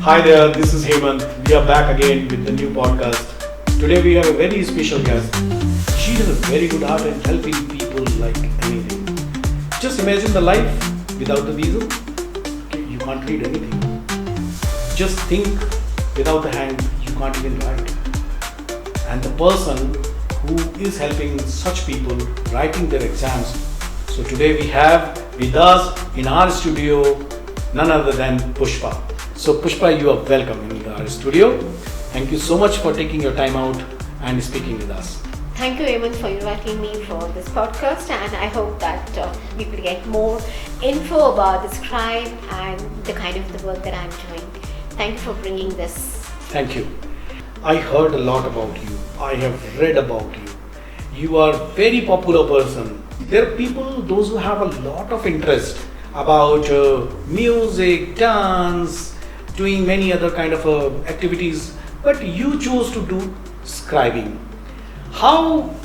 Hi there, this is Hemant. We are back again with the new podcast. Today we have a very special guest. She has a very good heart in helping people like anything. Just imagine the life without the weasel. Okay, you can't read anything. Just think without the hand, you can't even write. And the person who is helping such people writing their exams. So today we have with us in our studio none other than Pushpa. So Pushpa, you are welcome in our studio. Thank you so much for taking your time out and speaking with us. Thank you, Hemant, for inviting me for this podcast, and I hope that we will get more info about the scribe and the kind of the work that I'm doing. Thank you for bringing this. Thank you. I heard a lot about you. I have read about you. You are a very popular person. There are people, those who have a lot of interest about music, dance, doing many other kind of activities, but you chose to do scribing. How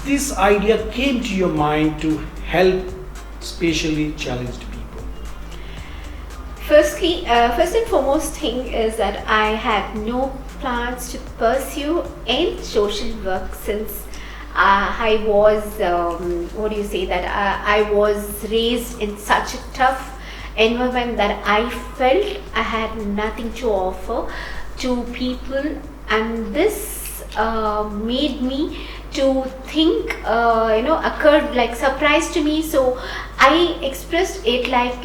this idea came to your mind to help specially challenged people? First and foremost thing is that I had no plans to pursue any social work since I was, I was raised in such a tough environment that I felt I had nothing to offer to people, and this made me to think, occurred like surprise to me. So I expressed it like,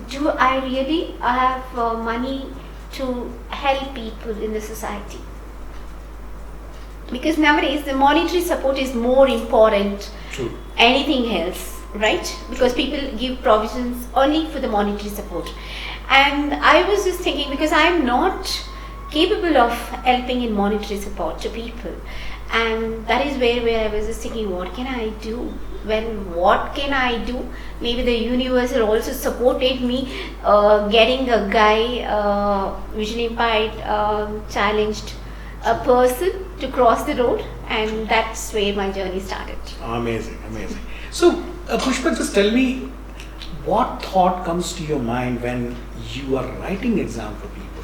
do I really have money to help people in the society? Because nowadays the monetary support is more important True. anything else, right? Because people give provisions only for the monetary support. And I was just thinking, because I'm not capable of helping in monetary support to people, and that is where I was just thinking, what can I do? What can I do? Maybe the universe has also supported me getting a guy, visually impaired, challenged a person to cross the road, and that's where my journey started. Amazing. So, Pushpa, just tell me, what thought comes to your mind when you are writing exam for people?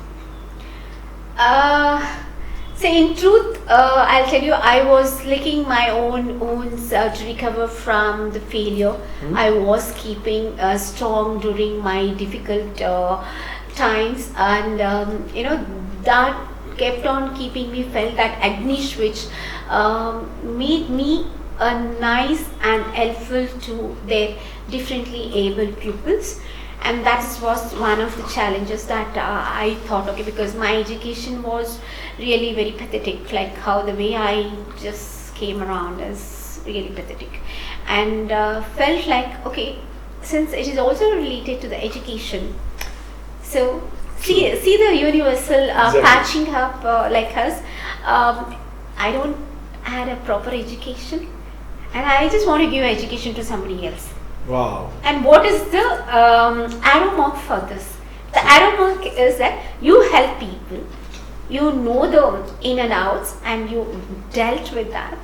So in truth, I'll tell you, I was licking my own wounds to recover from the failure. I was keeping strong during my difficult times, and that kept on keeping me, felt that Agnish which made me a nice and helpful to their differently abled pupils. And that was one of the challenges that I thought, okay, because my education was really very pathetic, like how the way I just came around is really pathetic, and felt like, okay, since it is also related to the education, so see the universal Exactly. patching up like us. I don't had a proper education, and I just want to give education to somebody else. Wow. And what is the arrow mark for this? The arrow mark is that you help people, you know the in and outs, and you dealt with that.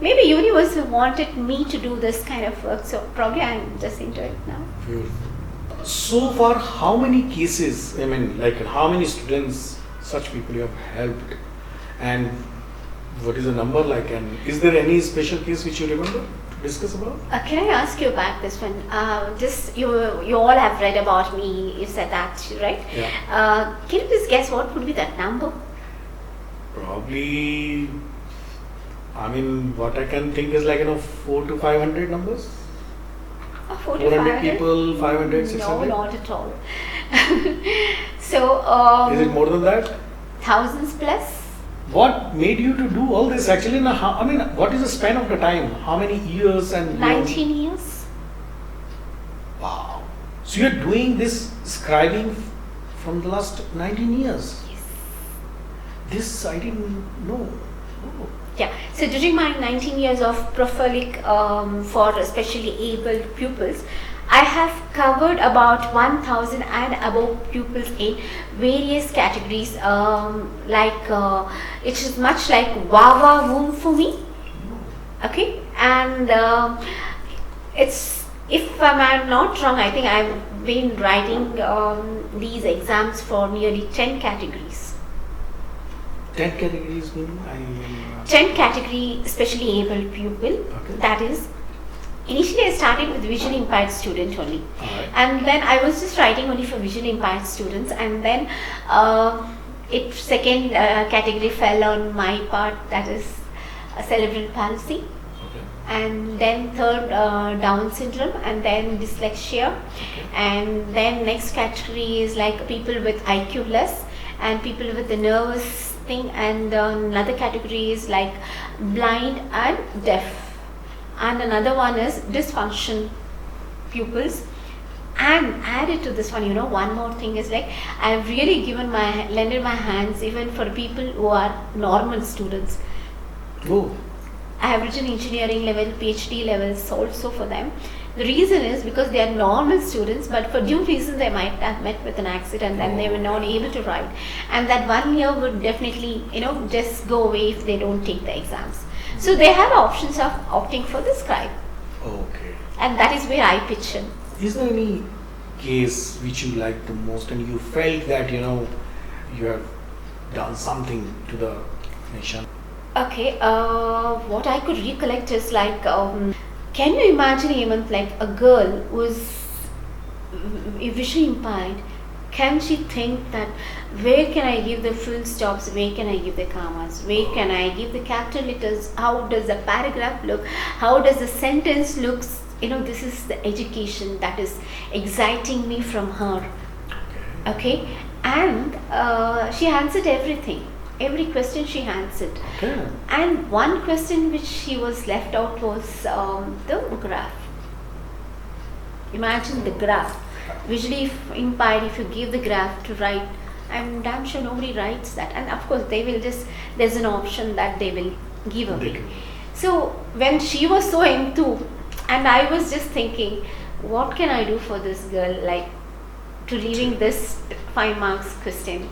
Maybe universe wanted me to do this kind of work, so probably I'm just into it now. Beautiful. So far, how many cases, how many students, such people you have helped, and what is the number like, and is there any special case which you remember to discuss about? Can I ask you back this one? Just you all have read about me, you said that, right? Yeah. Can you please guess what would be that number? Probably, what I can think is 4 to 500 numbers. 4 to 400 500? people, 500, 600? No, not at all. So, Is it more than that? thousands plus? What made you to do all this actually? What is the span of the time? How many years and 19 years. Wow. So you're doing this scribing from the last 19 years. Yes. This I didn't know. Oh. Yeah. So during my 19 years of prolific for especially abled pupils, I have covered about 1,000 and above pupils in various categories. It is much like Wawa womb for me. Okay, and it's, if I'm not wrong, I think I've been writing these exams for nearly 10 categories. 10 categories mean 10 category specially able pupil. Okay. That is, initially I started with visually impaired student only. Alright. And then I was just writing only for visually impaired students, and then it second category fell on my part, that is cerebral palsy, Okay. and then third Down syndrome, and then dyslexia, and then next category is like people with IQ less and people with the nervous thing, and another category is like blind and deaf, and another one is dysfunction pupils. And added to this one, one more thing is like I've really lended my hands even for people who are normal students. Oh. I have written engineering level, PhD levels also for them. The reason is because they are normal students, but for due reason they might have met with an accident and they were not able to write. And that 1 year would definitely, just go away if they don't take the exams. So they have options of opting for the scribe. Okay. And that is where I pitch in. Is there any case which you liked the most and you felt that you have done something to the nation? Okay, what I could recollect is like, can you imagine even like a girl who's visually impaired? Can she think that where can I give the full stops, where can I give the commas, where can I give the capital letters, how does the paragraph look, how does the sentence looks? This is the education that is exciting me from her. Okay, and she answered everything. Every question she answered. Okay. And one question which she was left out was the graph. Imagine the graph. Visually impaired, if you give the graph to write, I'm damn sure nobody writes that. And of course, there's an option that they will give away. So when she was so enthused, and I was just thinking, what can I do for this girl, like to leaving this 5 marks question?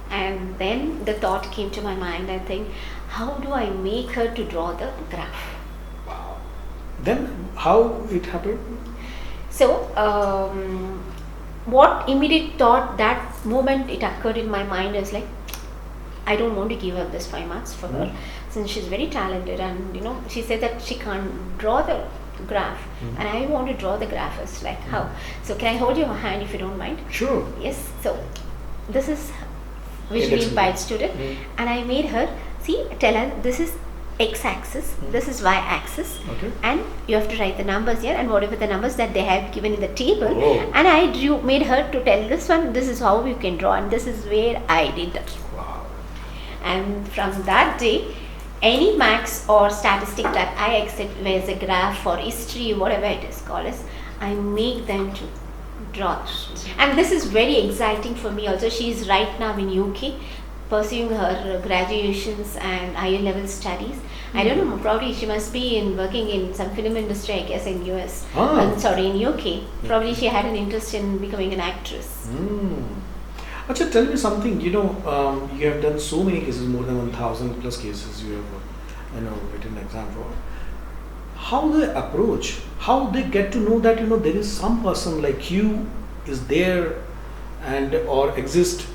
And then the thought came to my mind, I think, how do I make her to draw the graph? Wow. Then how it happened? So, what immediate thought that moment it occurred in my mind is like, I don't want to give up this 5 marks for her, since she's very talented, and she said that she can't draw the graph, and I want to draw the graph as like how. So can I hold your hand if you don't mind? Sure. Yes. So this is visually impaired student, and I made her tell her this is x-axis, this is y-axis, and you have to write the numbers here and whatever the numbers that they have given in the table. And I made her to tell this one, this is how you can draw, and this is where I did that. Wow. And from that day, any maths or statistic that I accept, whether it's a graph or history, whatever it is called as, I make them to draw. And this is very exciting for me also. She is right now in UK pursuing her graduations and higher level studies. I don't know, probably she must be working in some film industry, I guess, in US. In UK. Probably she had an interest in becoming an actress. Achha, tell me something, you have done so many cases, more than 1,000 plus cases you have written an exam for. How they approach, how they get to know that there is some person like you is there and or exist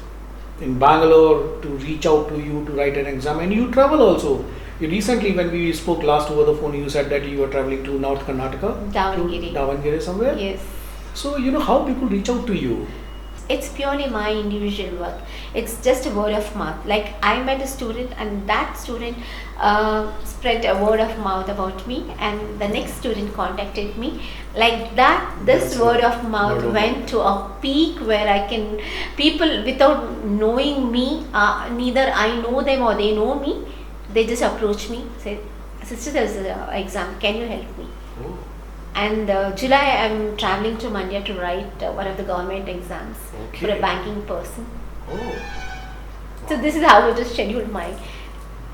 in Bangalore to reach out to you to write an exam, and you travel also. Recently when we spoke last over the phone, you said that you were traveling to North Karnataka, Davangere somewhere. Yes. So how people reach out to you? It's purely my individual work. It's just a word of mouth. Like I met a student, and that student spread a word of mouth about me, and the next student contacted me. Like that, this word of mouth went to a peak where people without knowing me, neither I know them or they know me, they just approach me, say, sister, there's an exam, can you help me? And July I'm traveling to Mandya to write one of the government exams for a banking person. So this is how I just scheduled my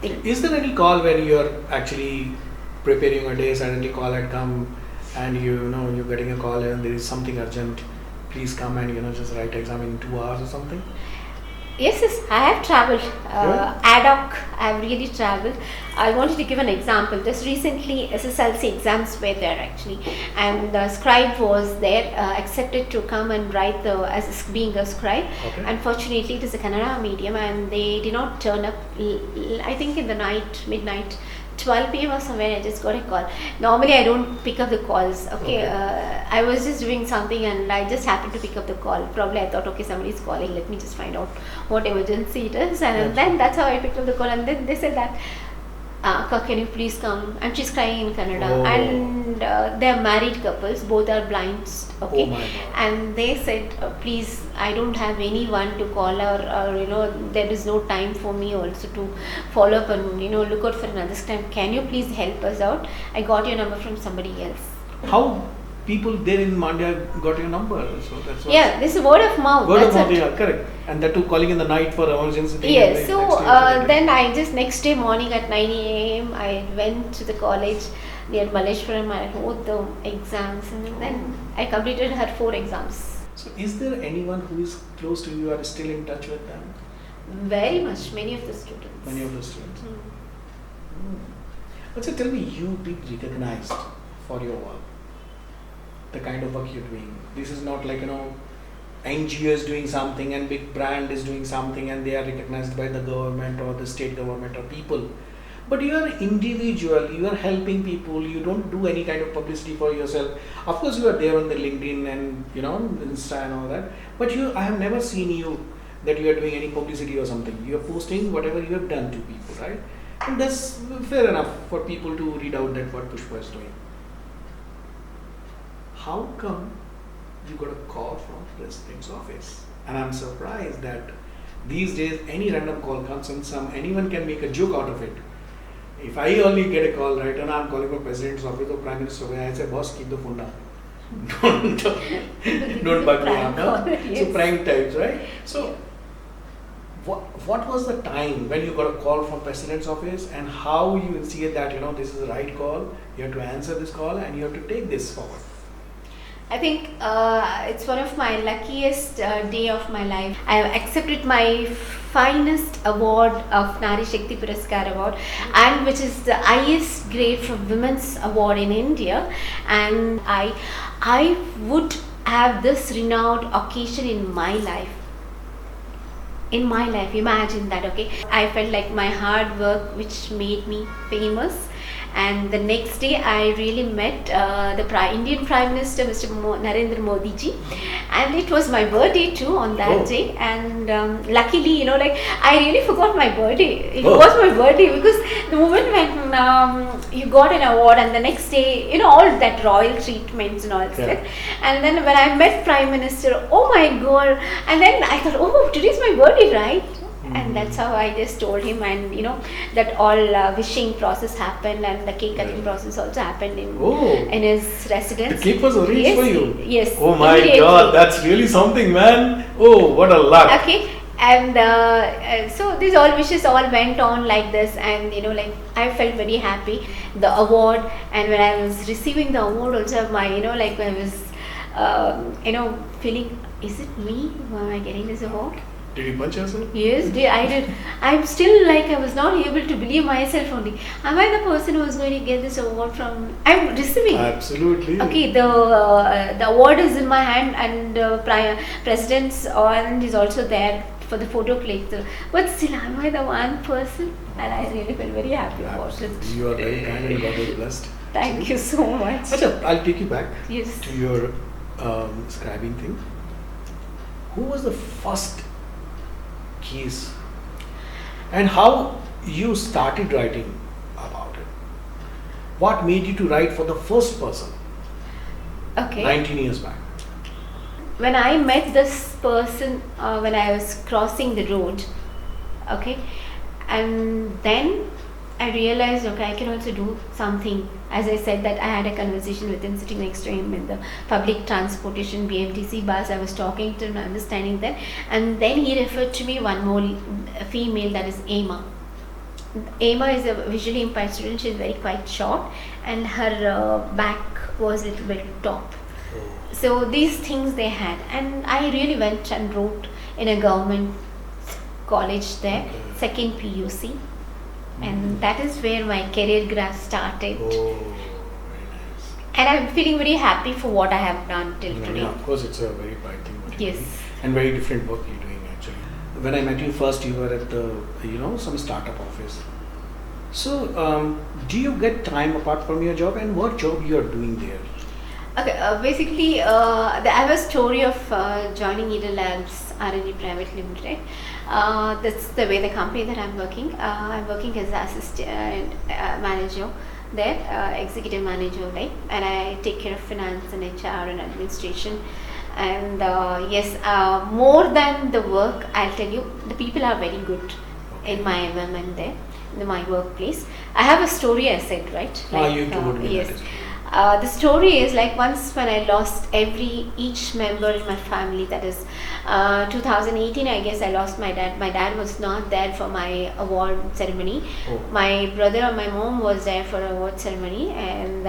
thing. Is there any call when you are actually preparing a day, suddenly call had come and you're getting a call and there is something urgent, please come and just write exam in 2 hours or something? Yes, I have traveled. Yeah. Ad hoc, I have really traveled. I wanted to give an example. Just recently, SSLC exams were there actually, and the scribe was there, accepted to come and write being a scribe. Okay. Unfortunately, it is a Kannada medium, and they did not turn up. I think in the night, midnight. 12 p.m. or somewhere I just got a call. Normally I don't pick up the calls. Okay, I was just doing something and I just happened to pick up the call. Probably I thought, okay, somebody's calling. Let me just find out what emergency it is. And Yes. then that's how I picked up the call. And then they said that, Akka, can you please come? And she's crying in Kannada. Oh. And they're married couples. Both are blind. Okay. Oh my God. And they said, please, I don't have anyone to call, or there is no time for me also to follow up and look out for another time. Can you please help us out? I got your number from somebody else. How people there in Mandya got your number? So that's what. Yeah, this is word of mouth. Word of That's mouth, it. yeah, correct. And that too calling in the night for emergency thing. Yes, and so next day it's then I just next day morning at 9 a.m. I went to the college near Malleshwaram. I wrote the exams and then I completed her 4 exams. So is there anyone who is close to you or is still in touch with them? Very much, many of the students. Many of the students. Mm. But so tell me, you be recognized for your work, the kind of work you're doing. This is not like NGO is doing something and big brand is doing something and they are recognized by the government or the state government or people. But you are individual, you are helping people, you don't do any kind of publicity for yourself. Of course you are there on the LinkedIn and Insta and all that. But I have never seen you that you are doing any publicity or something. You are posting whatever you have done to people, right? And that's fair enough for people to read out that what Pushpa is doing. How come you got a call from President's office? And I'm surprised that these days any random call comes and anyone can make a joke out of it. If I only get a call, right, and I'm calling from President's office or Prime Minister's office, I say, boss, keep the phone down. don't bug me Prank up. call, So yes. prank types, right? So what was the time when you got a call from President's office and how you see that this is the right call, you have to answer this call and you have to take this forward? I think it's one of my luckiest day of my life. I have accepted my finest award of Nari Shakti Puraskar Award, and which is the highest grade for women's award in India. And I would have this renowned occasion in my life. Imagine that, okay? I felt like my hard work which made me famous. And the next day, I really met the Indian Prime Minister, Mr. Narendra Modi ji, and it was my birthday too on that day. And luckily, I really forgot my birthday. It was my birthday because the moment when you got an award, and the next day, all that royal treatments and all that. And then when I met Prime Minister, oh my God! And then I thought, oh, today's my birthday, right? And that's how I just told him, and that all wishing process happened, and the cake cutting process also happened in his residence. The cake was arranged for you? Yes. Oh my immediately. God, that's really something, man. Oh, what a luck. Okay. And so these all wishes all went on like this, and I felt very happy. The award, and when I was receiving the award also, my I was feeling, is it me? Why am I getting this award? Did you punch yourself? Yes, I did. I'm still I was not able to believe myself only. Am I the person who is going to get this award from? I'm receiving. Absolutely. Okay, the award is in my hand, and President's hand is also there for the photo click. But still, am I the one person? And I really feel very happy about it. You are very kind and God is blessed. Thank you so much. Achha, I'll take you back Yes. to your scribing thing. Who was the first case and how you started writing about it? What made you to write for the first person Okay. 19 years back? When I met this person, when I was crossing the road, okay, and then I realized, okay, I can also do something. As I said, that I had a conversation with him sitting next to him in the public transportation BMTC bus. I was talking to him, understanding that, and then he referred to me one more female, that is Emma. Emma is a visually impaired student. She is very quite short, and her back was a little bit top. So these things they had, and I really went and wrote in a government college there, Okay. second PUC, and that is where my career graph started. Oh, very nice. And I'm feeling very happy for what I have done till Yeah, today. yeah, of course, it's a very bright thing. What you're Yes. doing. And very different work you're doing actually. When I met you first, you were at the, some startup office. So, do you get time apart from your job, and what job you are doing there? Okay, basically, I have a story of joining Eden Labs R&D Private Limited. That's the way the company that I'm working. I'm working as assistant manager there, executive manager, right? And I take care of finance and HR and administration. And yes, more than the work, I'll tell you, the people are very good in my environment there, in my workplace. I have a story, I said, right? You told me yes. that is true. The story is like once when I lost each member in my family, that is 2018, I guess I lost my dad. My dad was not there for my award ceremony. Oh. My brother and my mom was there for award ceremony, and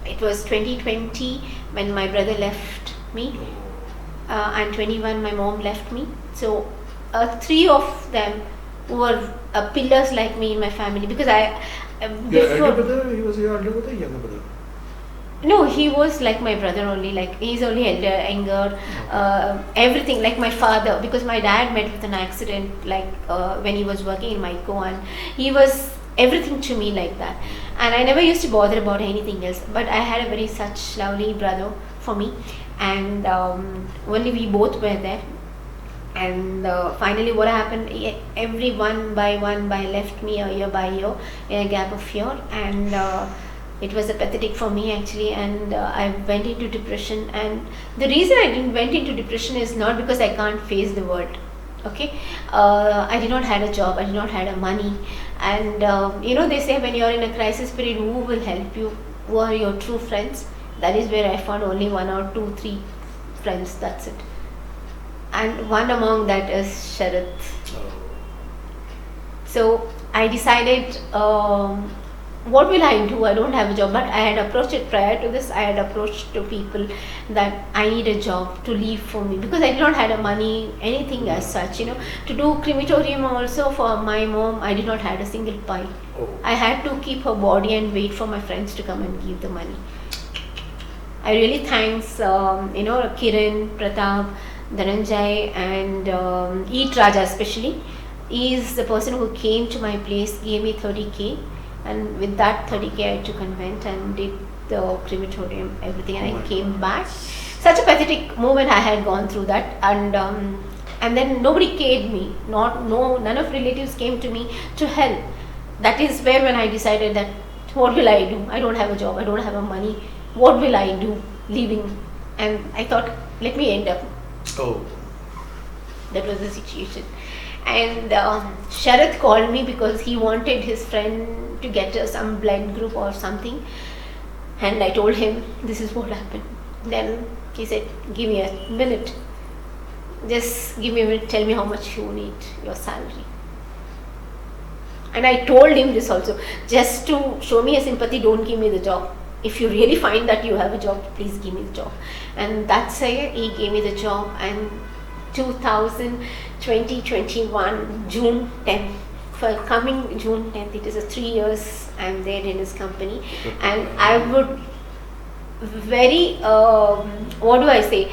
it was 2020 when my brother left me, and 21 my mom left me. So three of them were pillars like me in my family, because Your elder brother, he was your elder brother, younger brother? no, he was like my brother only, like he's only elder, younger, everything like my father, because my dad met with an accident like when he was working in Myco, and he was everything to me like that, and I never used to bother about anything else, but I had a very such lovely brother for me, and only we both were there. And finally what happened, every one by left me year by year in a gap of year, and it was a pathetic for me actually, and I went into depression. And the reason I didn't went into depression is not because I can't face the world, okay. I did not had a job, I did not had a money, and they say when you're in a crisis period, who will help you, who are your true friends? That is where I found only 1 or 2, 3 friends, that's it. And one among that is Sharath. Oh. So I decided, what will I do? I don't have a job, but I had approached it prior to this. I had approached to people that I need a job to leave for me, because I did not had a money, anything as such, to do crematorium also for my mom. I did not had a single pie. Oh. I had to keep her body and wait for my friends to come and give the money. I really thanks, Kiran, Pratap, Dhananjay, and Eat Raja especially. He is the person who came to my place, gave me 30k, and with that 30k I took and went and did the crematorium, everything, and I came back. Such a pathetic moment I had gone through that, and then nobody cared me. None of relatives came to me to help. That is where when I decided that what will I do? I don't have a job, I don't have a money. What will I do leaving? And I thought, let me end up. Oh. That was the situation. And Sharath called me because he wanted his friend to get some blood group or something. And I told him, this is what happened. Then he said, give me a minute. Just give me a minute, tell me how much you need, your salary. And I told him this also, just to show me a sympathy, don't give me the job. If you really find that you have a job, please give me the job. And that's why he gave me the job. And 2021, June 10th, for coming June 10th, it is a 3 years I'm there in his company. And I would very, what do I say?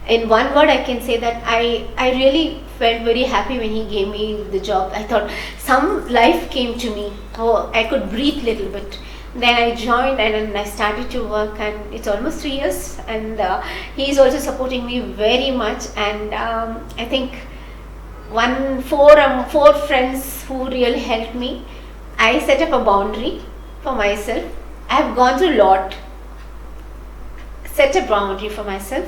In one word, I can say that I really felt very happy when he gave me the job. I thought some life came to me. Oh, I could breathe a little bit. Then I joined and I started to work, and it's almost 3 years, and he is also supporting me very much. And I think four friends who really helped me. I set up a boundary for myself. I have gone through a lot. Set a boundary for myself,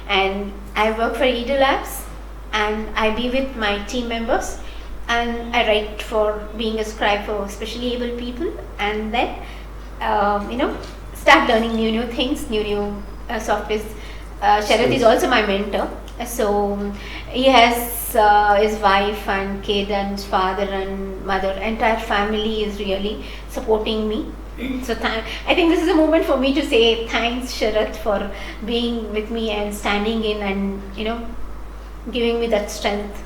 and I work for Eden Labs, and I be with my team members, and I write for being a scribe for specially able people, and then start learning new things, new softwares. Sharath is also my mentor. So he has his wife and kid and father and mother. Entire family is really supporting me. So I think this is a moment for me to say thanks, Sharath, for being with me and standing in and giving me that strength.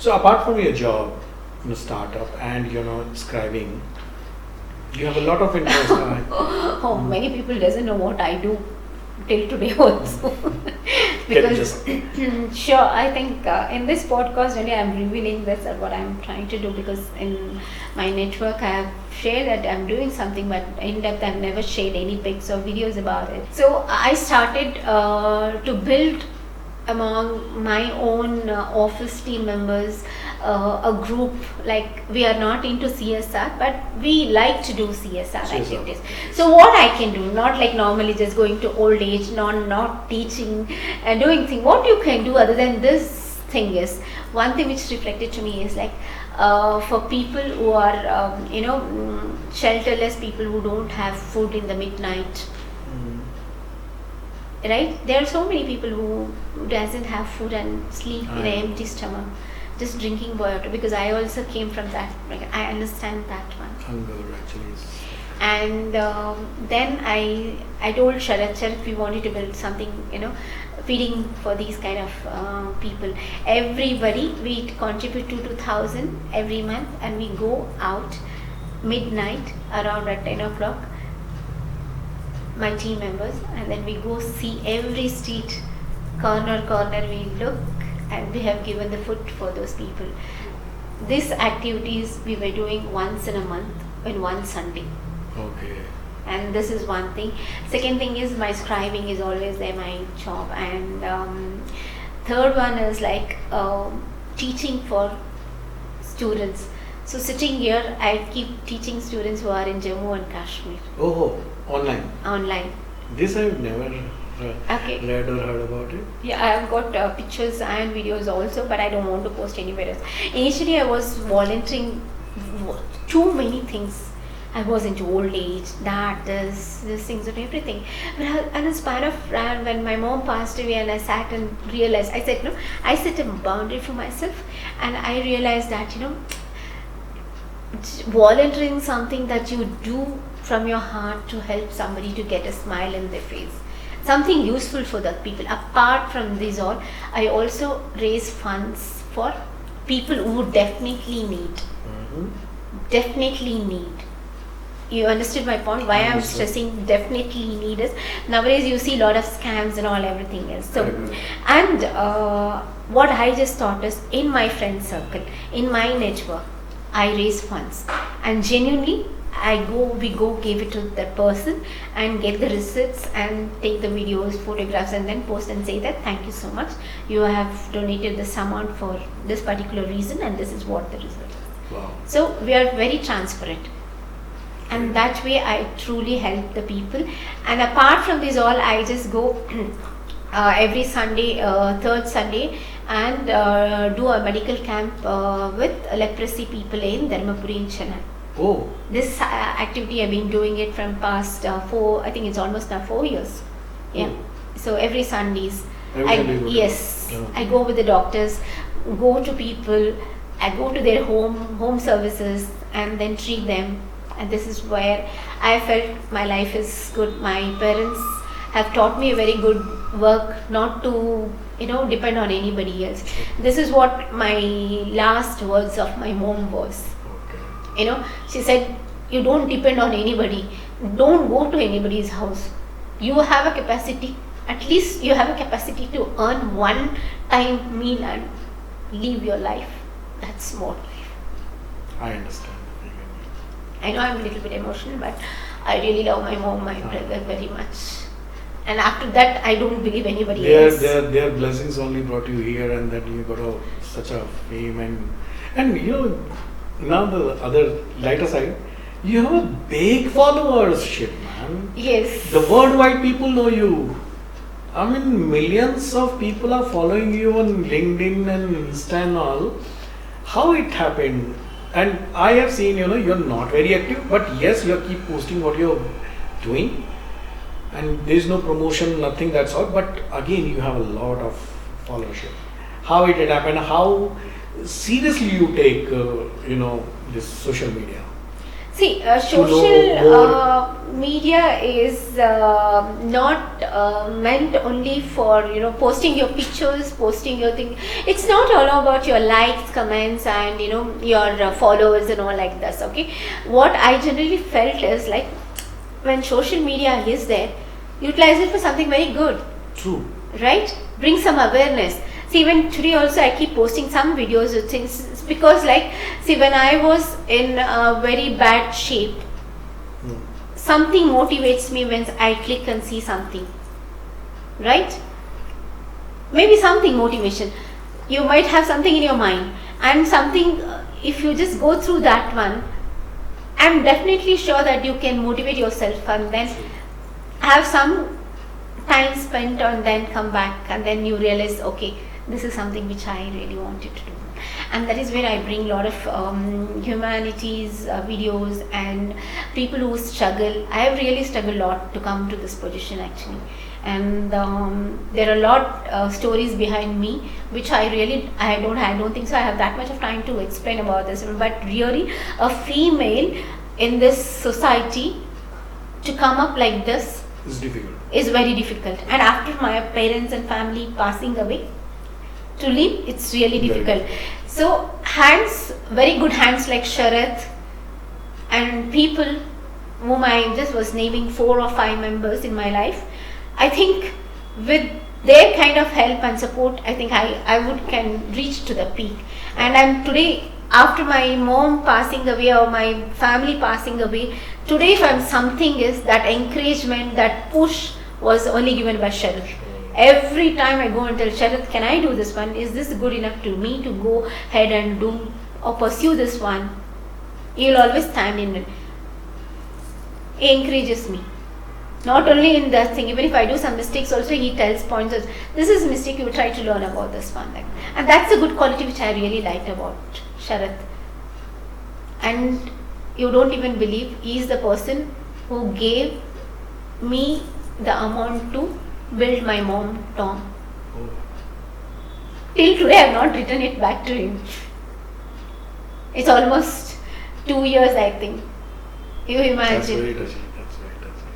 So apart from your job, startup and scribing, you have a lot of interest. Oh, many people doesn't know what I do till today also. Because sure, I think in this podcast only I'm revealing this what I'm trying to do, because in my network I have shared that I'm doing something, but in depth I've never shared any pics or videos about it. So I started to build among my own office team members a group. Like, we are not into CSR, but we like to do CSR activities. So what I can do, not like normally just going to old age, not teaching and doing thing. What you can do other than this thing is, one thing which reflected to me is like, for people who are shelterless, people who don't have food in the midnight. Right, there are so many people who doesn't have food and sleep in an empty stomach, just drinking water. Because I also came from that, like, I understand that one. Hunger actually is. And then I told Sharat, we wanted to build something, feeding for these kind of people. Everybody, we contribute 2,000 every month, and we go out midnight around at 10 o'clock, my team members, and then we go see every street corner we look, and we have given the food for those people. These activities we were doing once in a month, in one Sunday. Okay. And this is one thing. Second thing is, my scribing is always there, my job. And third one is like teaching for students. So sitting here, I keep teaching students who are in Jammu and Kashmir. Oh, online. Online. This I've never read or heard about it. Yeah, I have got pictures and videos also, but I don't want to post anywhere else. Initially, I was volunteering too many things. I was into old age, this things and everything. But and in spite of that, when my mom passed away, and I sat and realized, I said, no, I set a boundary for myself, and I realized that, volunteering something that you do from your heart to help somebody to get a smile in their face, something useful for the people. Apart from this all, I also raise funds for people who definitely need. Definitely need. You understood my point? Why I'm stressing definitely need is, nowadays you see a lot of scams and all, everything else. So, and what I just thought is, in my friend circle, in my network, I raise funds, and genuinely we go give it to that person and get the receipts and take the videos, photographs, and then post and say that thank you so much, you have donated this amount for this particular reason, and this is what the result is. Wow. So we are very transparent, and that way I truly help the people. And apart from this all, I just go every Sunday, third Sunday, and do a medical camp with leprosy people in Dharmapuri in Chennai. Oh. This activity I've been doing it from past I think it's almost now 4 years. Yeah. So every Sundays, I go with the doctors, go to people, I go to their home services, and then treat them. And this is where I felt my life is good. My parents have taught me a very good work, not to depend on anybody else. This is what my last words of my mom was. She said, you don't depend on anybody, don't go to anybody's house. You have a capacity, at least you have a capacity to earn one time meal and live your life. That's more life. I understand. I know I'm a little bit emotional, but I really love my mom, my brother very much. And after that, I don't believe anybody else. Their blessings only brought you here, and that you got such a fame, and now the other lighter side, you have a big followership, man. Yes. The worldwide people know you. I mean, millions of people are following you on LinkedIn and Insta and all. How it happened? And I have seen, you're not very active, but yes, you keep posting what you're doing. And there's no promotion, nothing that sort. But again, you have a lot of followership. How it happened? How seriously you take, this social media? See, know social more? media is not meant only for posting your pictures, posting your thing. It's not all about your likes, comments, and your followers and all like this. Okay, what I generally felt is like when social media is there, utilize it for something very good, True. right? Bring some awareness. See, even today also I keep posting some videos with things. It's because like, see, when I was in a very bad shape, Hmm. something motivates me when I click and see something, right? Maybe something motivation. You might have something in your mind, and something, if you just go through that one, I'm definitely sure that you can motivate yourself and then have some time spent and then come back and then you realize, okay, this is something which I really wanted to do. And that is where I bring a lot of humanities videos and people who struggle. I have really struggled a lot to come to this position actually. And there are a lot stories behind me which I don't think so I have that much of time to explain about this. But really, a female in this society to come up like this It's difficult. is very difficult. And after my parents and family passing away, to live, it's really Very difficult. So hands, very good hands like Sharath and people whom I just was naming 4 or 5 members in my life, I think with their kind of help and support, I think I would can reach to the peak. And I'm today, after my mom passing away or my family passing away, today if I'm something is that encouragement, that push was only given by Sharath. Every time I go and tell Sharath, can I do this one? Is this good enough to me to go ahead and do or pursue this one? He'll always stand in it. He encourages me. Not only in that thing, even if I do some mistakes also he tells points of, this is mistake, you try to learn about this one. And that's a good quality which I really liked about Sharath. And you don't even believe he is the person who gave me the amount to build my mom tomb. Oh. Till today I have not written it back to him. It's almost 2 years I think. You That's imagine. very touching. That's very touching.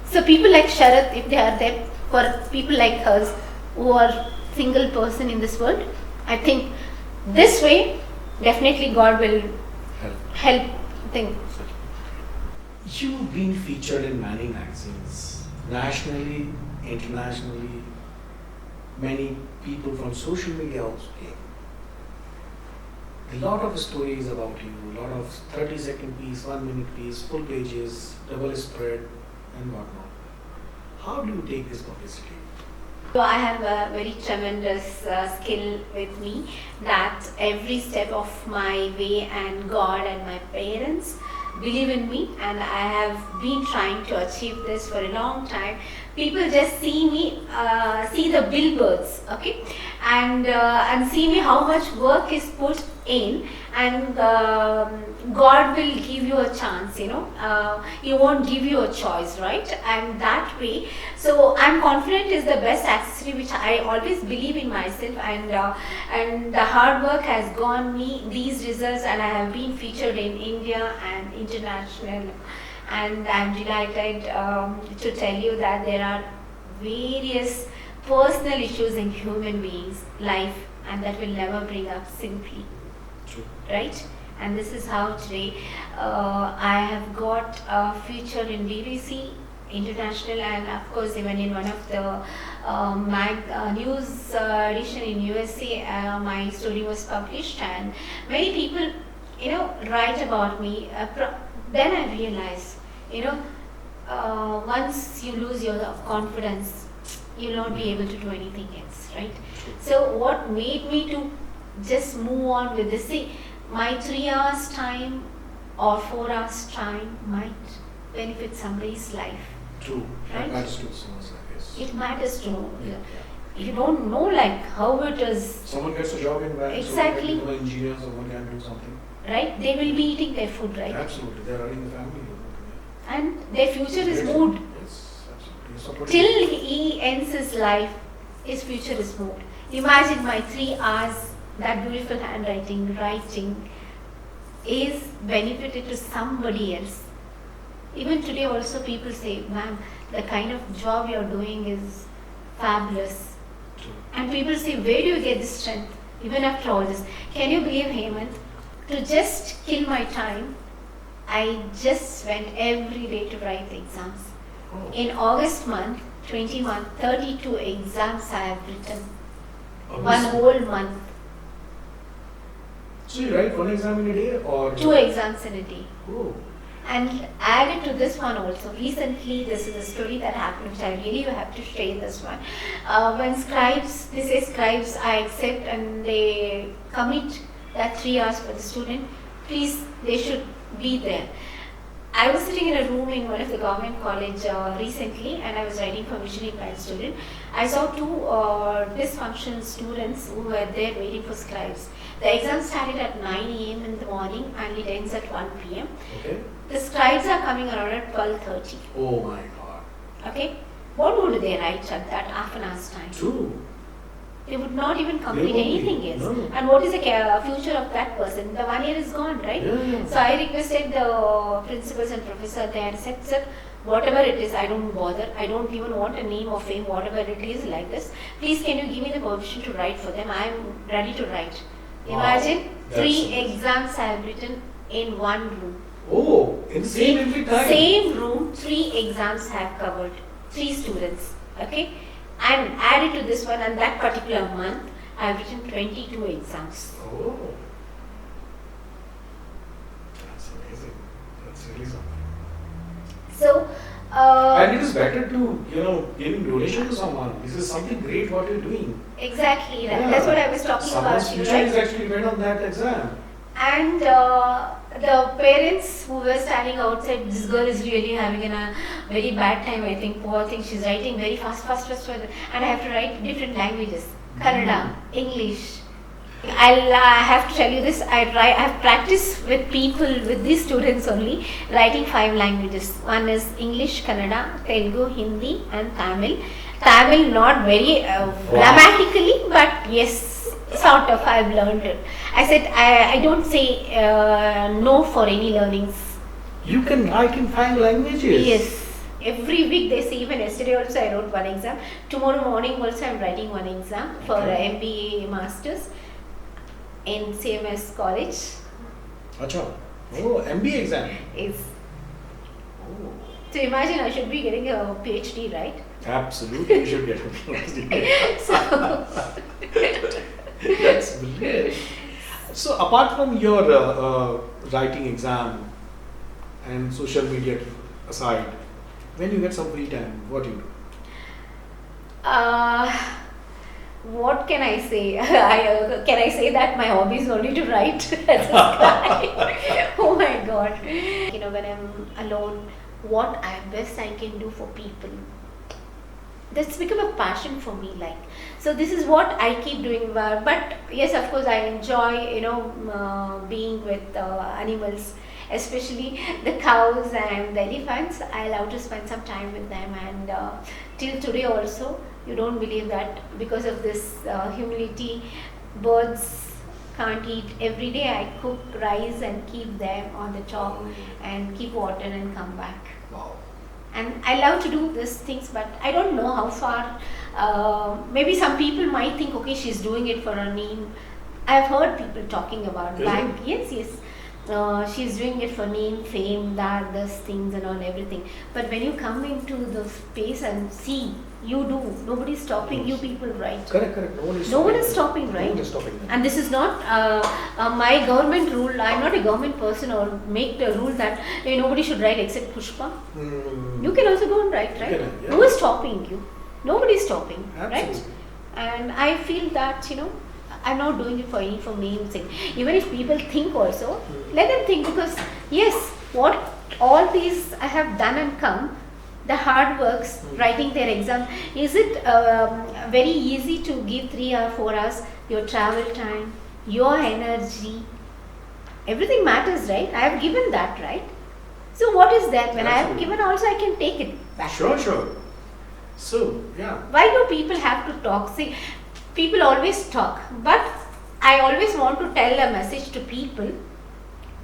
So people like Sharath, if they are there for people like us who are single person in this world, I think this way definitely God will help things. You've been featured in many magazines, nationally, internationally. Many people from social media also came. A lot of stories about you, a lot of 30-second piece, 1-minute piece, full pages, double spread, and whatnot. How do you take this publicity? So I have a very tremendous skill with me that every step of my way and God and my parents believe in me, and I have been trying to achieve this for a long time. People just see me, see the billboards, okay, and see me how much work is put in, and God will give you a chance, He won't give you a choice, right? And that way, so I'm confident is the best accessory which I always believe in myself, and the hard work has gone me these results, and I have been featured in India and international. And I'm delighted to tell you that there are various personal issues in human beings' life, and that will never bring up simply, True. right? And this is how today I have got a feature in BBC International, and of course even in one of the news edition in USA, my story was published, and many people, write about me. Then I realized, once you lose your confidence, you'll not be able to do anything else, right? So what made me to just move on with this? See, my 3 hours time or 4 hours time might benefit somebody's life. True. Right? That matters to someone, I guess. It matters to know. Yeah. You don't know like how it is, Someone gets a job in bank, Exactly. someone can become an engineer, someone can do something. right? They will be eating their food, right? Absolutely, they're running the family. And their future is Yes, moved. Yes, absolutely. You're supporting Till he ends his life, his future is moved. Imagine my 3 hours, that beautiful handwriting, writing, is benefited to somebody else. Even today also people say, ma'am, the kind of job you're doing is fabulous. And people say, where do you get this strength? Even after all this. Can you believe, Hemant? To just kill my time, I just went every day to write the exams. Oh. In August month, 21, 32 exams I have written. Obviously. One whole month. So you write one exam in a day or? 2 exams in a day. Oh. And added to this one also, recently this is a story that happened which I really have to share this one. When scribes, they say scribes I accept and they commit that 3 hours for the student, please they should be there. I was sitting in a room in one of the government college recently and I was writing for Visionary Pride student. I saw 2 dysfunctional students who were there waiting for scribes. The exam started at 9 a.m. in the morning and it ends at 1 p.m. Okay. The scribes are coming around at 12:30. Oh my God. Okay? What would they write at that half an hour's time? True. They would not even complete won't be. anything else. No. And what is the future of that person? The 1 year is gone, right? Yeah. So I requested the principals and professor there and said, sir, whatever it is, I don't bother. I don't even want a name or fame, whatever it is like this. Please can you give me the permission to write for them? I am ready to write. Wow. Imagine That's 3 amazing. exams I have written in one room. Oh, in the same every time. Same room, 3 exams have covered. 3 students. Okay? And added to this one, and that particular month, I have written 22 exams. Oh. That's amazing. That's really something. So, And it is better to, giving donation to someone. This is something great what you're doing. exactly, right. Yeah. That's what I was talking Someone's about. You, future is right? actually depend on that exam. And the parents who were standing outside, this girl is really having a very bad time, I think, poor thing. She's writing very fast. And I have to write different languages. Kannada, English. I have to tell you this, I have practiced with people, with these students only, writing 5 languages. One is English, Kannada, Telugu, Hindi and Tamil. Tamil not very grammatically, but yes, sort of I've learned it. I said I don't say no for any learnings. You can write in 5 languages. Yes. Every week they say, even yesterday also I wrote 1 exam. Tomorrow morning also I'm writing 1 exam for MBA Masters in CMS College. Acha. Oh, MBA exam. Is Oh. so imagine I should be getting a PhD, right? Absolutely, you should get it. So That's brilliant. So, apart from your writing exam and social media aside, when you get some free time, what do you do? what can I say? Can I say that my hobby is only to write as a scribe? Oh my God. When I'm alone, what best I can do for people. That's become a passion for me. So this is what I keep doing. But yes, of course, I enjoy, being with animals, especially the cows and the elephants. I love to spend some time with them, and till today also, you don't believe that because of this humility, birds can't eat. Every day I cook rice and keep them on the top and keep water and come back. Wow. And I love to do these things, but I don't know how far. Maybe some people might think, okay, she's doing it for her name. I've heard people talking about Really? that. Yes. She's doing it for name, fame, those things and all everything. But when you come into the space and see, you do. Nobody's stopping you people, right? Correct. No one is stopping, No right? one is stopping them. And this is not my government rule. I'm not a government person or make the rule that nobody should write except Pushpa. Hmm. You can also go and write, right? You can, yeah. Who is stopping you? Nobody is stopping, right? Absolutely. And I feel that, I'm not doing it for name sake. Even if people think also, let them think, because yes, what all these I have done and come, the hard works, writing their exam, is it very easy to give 3 or 4 hours, your travel time, your energy, everything matters, right? I have given that, right? So what is that? When I have Absolutely. given also, I can take it back. Sure. So, yeah. Why do people have to talk? See, people always talk, but I always want to tell a message to people.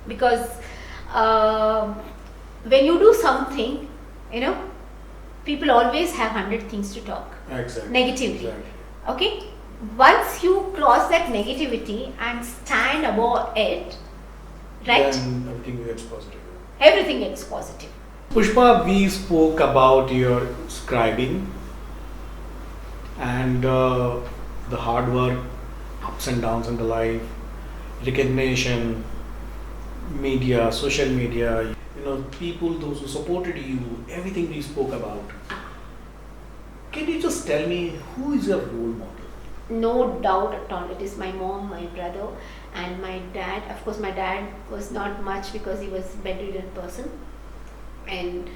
because uh, when you do something, you know, people always have 100 things to talk Exactly. negatively. Exactly. Okay, once you cross that negativity and stand above it, right, Then everything gets positive. everything gets positive. Pushpa, we spoke about your scribing and the hard work, ups and downs in the life, recognition, media, social media, people, those who supported you, everything we spoke about. Can you just tell me who is your role model? No doubt at all. It is my mom, my brother, and my dad. Of course, my dad was not much because he was a bedridden person. And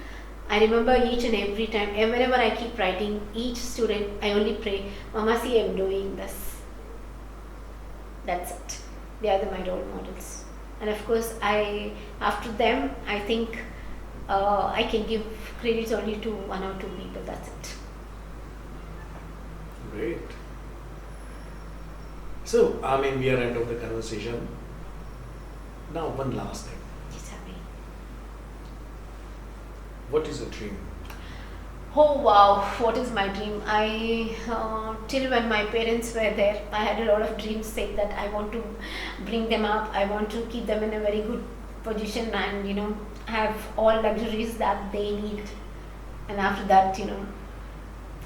I remember each and every time, and whenever I keep writing, each student, I only pray, Mama, see, I'm doing this. That's it. They are my role models. And of course, after them, I think I can give credits only to one or two people. That's it. Great. So, I mean, we are end of the conversation. Now, one last thing. Yes, Abhi. What is your dream? Oh wow, what is my dream? Till when my parents were there, I had a lot of dreams saying that I want to bring them up, I want to keep them in a very good position and, have all luxuries that they need. And after that,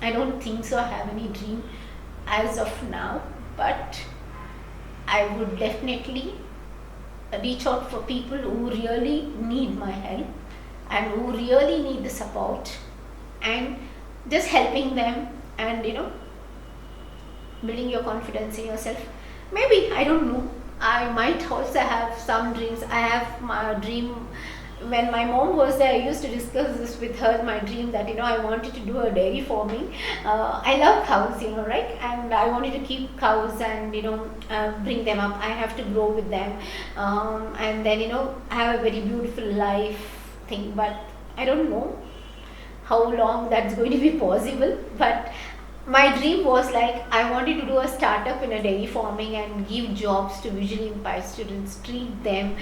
I don't think so I have any dream as of now, but I would definitely reach out for people who really need my help and who really need the support, and just helping them and building your confidence in yourself. Maybe, I don't know, I might also have some dreams. I have my dream. When my mom was there, I used to discuss this with her, my dream that I wanted to do a dairy farming. I love cows, right, and I wanted to keep cows and bring them up. I have to grow with them, and then have a very beautiful life thing. But I don't know how long that's going to be possible, but my dream was like I wanted to do a startup in a dairy farming and give jobs to visually impaired students, treat them,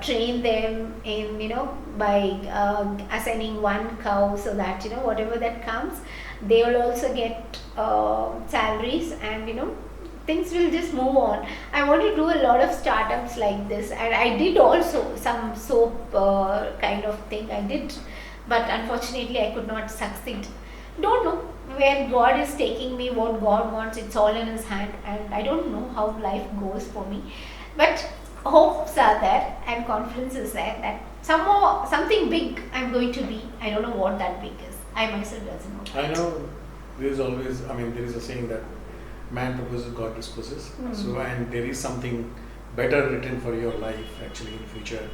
train them in by assigning one cow, so that whatever that comes, they will also get salaries, and things will just move on. I want to do a lot of startups like this, and I did also some soap kind of thing I did, but unfortunately I could not succeed. Don't know where God is taking me, what God wants. It's all in His hand, and I don't know how life goes for me. But hopes are there and confidence is there that something big I'm going to be. I don't know what that big is. I myself doesn't know. I know there is always, there is a saying that man proposes, God disposes. So, and there is something better written for your life actually in future.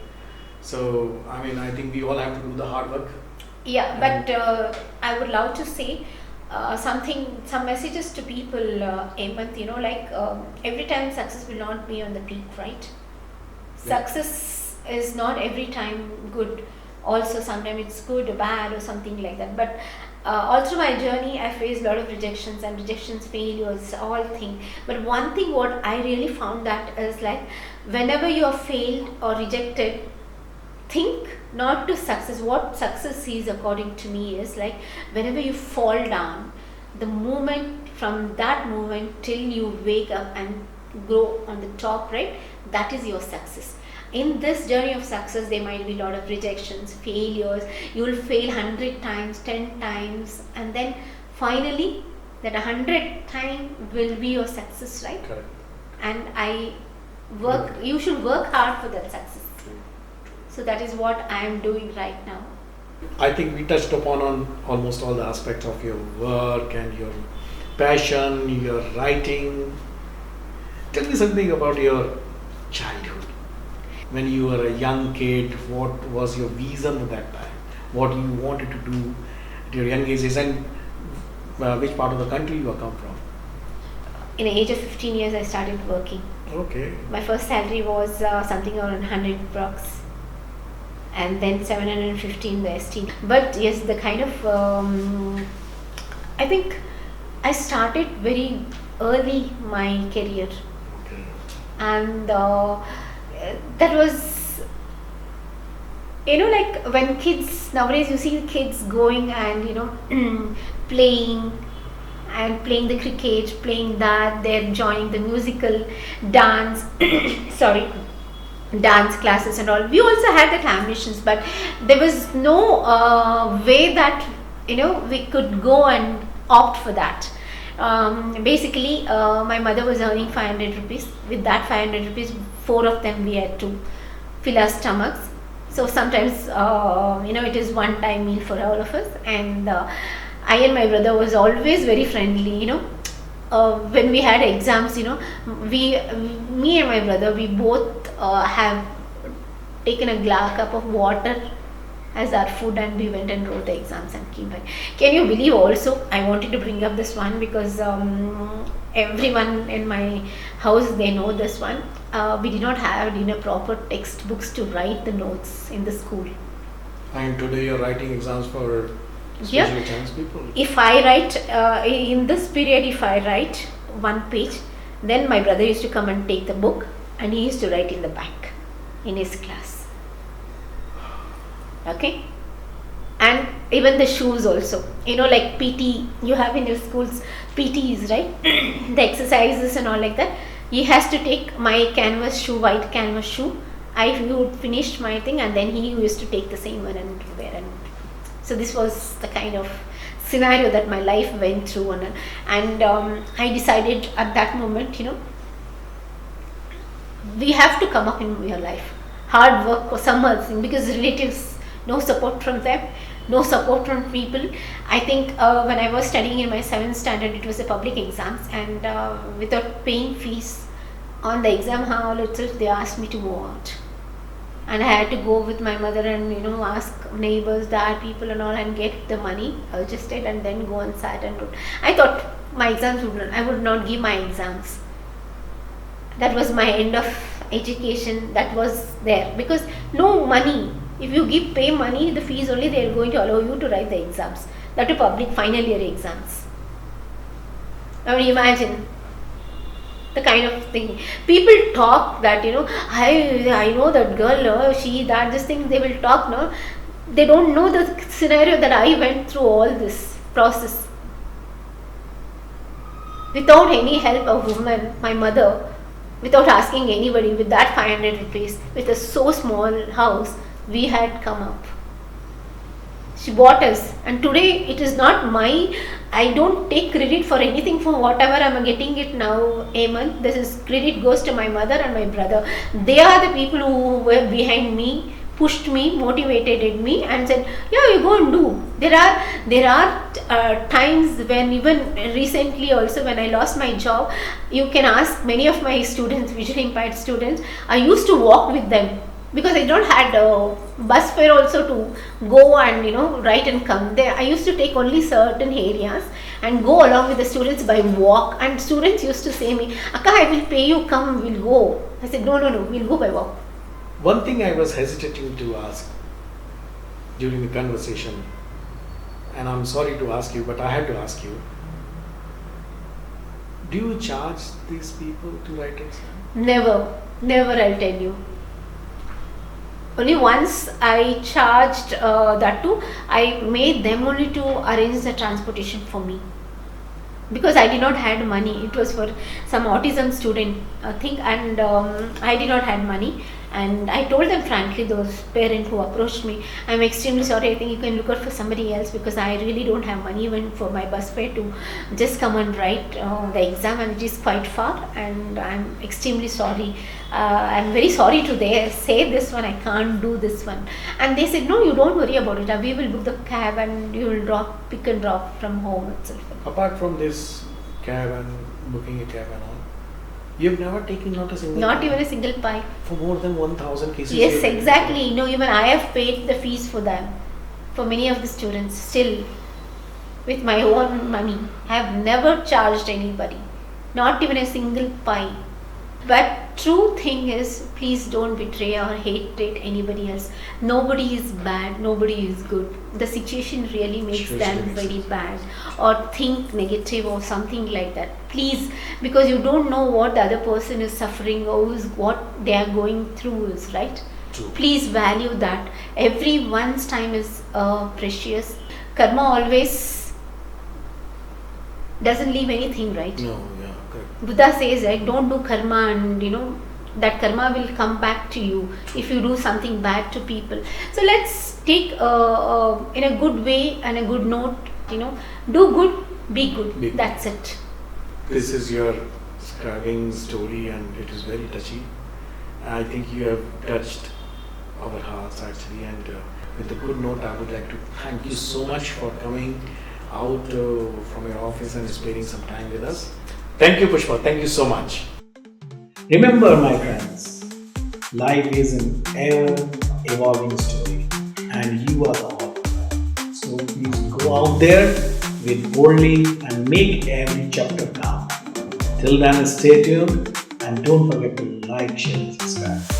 So, I think we all have to do the hard work. Yeah, but I would love to say some messages to people, Hemant, like every time success will not be on the peak, right? Yeah. Success is not every time good. Also, sometimes it's good or bad or something like that. But all through my journey, I faced a lot of rejections, failures, all things. But one thing what I really found that is like whenever you are failed or rejected, think not to success. What success is according to me is like whenever you fall down, the moment from that moment till you wake up and grow on the top, right, that is your success. In this journey of success, there might be a lot of rejections, failures. You will fail 100 times, 10 times, and then finally that 100th time will be your success, right? Correct. And you should work hard for that success. So that is what I am doing right now. I think we touched upon on almost all the aspects of your work and your passion, your writing. Tell me something about your childhood. When you were a young kid, what was your vision at that time? What you wanted to do at your young ages, and which part of the country you come from? In the age of 15 years, I started working. Okay. My first salary was something around 100 bucks. And then 715 the ST. But yes, the kind of I think I started very early my career, Okay. and that was Like when kids nowadays, you see kids going and playing and playing the cricket, playing that, they're joining the musical dance, sorry, dance classes and all. We also had that ambitions, but there was no way that we could go and opt for that. Basically, my mother was earning 500 rupees. With that 500 rupees, four of them we had to fill our stomachs. So sometimes, it is one time meal for all of us. And I and my brother was always very friendly. When we had exams, me and my brother, we both have taken a cup of water as our food, and we went and wrote the exams and came back. Can you believe also, I wanted to bring up this one because everyone in my house, they know this one. We did not have proper textbooks to write the notes in the school. And today you're writing exams for Yeah. specially challenged people. If I write in this period, if I write one page, then my brother used to come and take the book and he used to write in the back in his class. Okay. And even the shoes also, like PT, you have in your schools PTs, right? The exercises and all like that. He has to take my canvas shoe, white canvas shoe. I would finish my thing, and then he used to take the same one and wear. And so this was the kind of scenario that my life went through, and I decided at that moment, we have to come up in your life. Hard work or some other thing, because relatives, no support from them, no support from people. I think when I was studying in my 7th standard, it was a public exams, and without paying fees on the exam hall itself, they asked me to go out. And I had to go with my mother and ask neighbors, dad, people and all, and get the money adjusted, and then go and sat and wrote. I thought my exams I would not give my exams. That was my end of education. That was there, because no money. If you pay money, the fees only, they are going to allow you to write the exams. That are public final year exams. Now imagine the kind of thing people talk, that I know that girl, she that this thing, they will talk. No, they don't know the scenario that I went through all this process without any help of woman, my mother, without asking anybody. With that 500 rupees, with a so small house, we had come up. She bought us, and today it is not my, I don't take credit for anything for whatever I'm getting it now, Amen. This is credit goes to my mother and my brother. They are the people who were behind me, pushed me, motivated me, and said, yeah, you go and do. There are times when, even recently also, when I lost my job, you can ask many of my students, visually impaired students, I used to walk with them, because I don't had bus fare also to go and write and come there. I used to take only certain areas and go along with the students by walk, and students used to say me, Akka, I will pay you, come, we'll go. I said, no, we'll go by walk. One thing I was hesitating to ask during the conversation, and I'm sorry to ask you, but I had to ask you, do you charge these people to write exams? Never, I'll tell you. Only once I charged that too. I made them only to arrange the transportation for me, because I did not had money. It was for some autism student thing, and I did not had money. And I told them frankly, those parents who approached me, I'm extremely sorry, I think you can look out for somebody else, because I really don't have money even for my bus fare to just come and write the exam, and it is quite far, and I'm extremely sorry. I'm very sorry to say this one, I can't do this one. And they said, no, you don't worry about it, we will book the cab and you will pick and drop from home itself. Apart from this cab and booking a cab and all, you've never taken not a single Not pie? even a single pie. For more than 1,000 cases? Yes, you've- exactly. Even I have paid the fees for them, for many of the students, still with my own money. I have never charged anybody, not even a single pie. But true thing is, please don't betray or hate anybody else. Nobody is bad, nobody is good. The situation really makes Situation them makes very sense. bad, or think negative or something like that. Please, because you don't know what the other person is suffering or what they are going through is, right? True. Please value that. Everyone's time is precious. Karma always doesn't leave anything, right? No, yeah, correct. Buddha says, right, don't do karma, and that karma will come back to you if you do something bad to people. So let's take in a good way and a good note, do good, be good. Be good. That's it. This is your scribing story, and it is very touchy. I think you have touched our hearts actually, and with a good note, I would like to thank you so much for coming out from your office and spending some time with us. Thank you, Pushpa. Thank you so much. Remember, my friends, life is an ever-evolving story, and you are the author. So please go out there with boldly and make every chapter count. Till then, stay tuned and don't forget to like, share, and subscribe.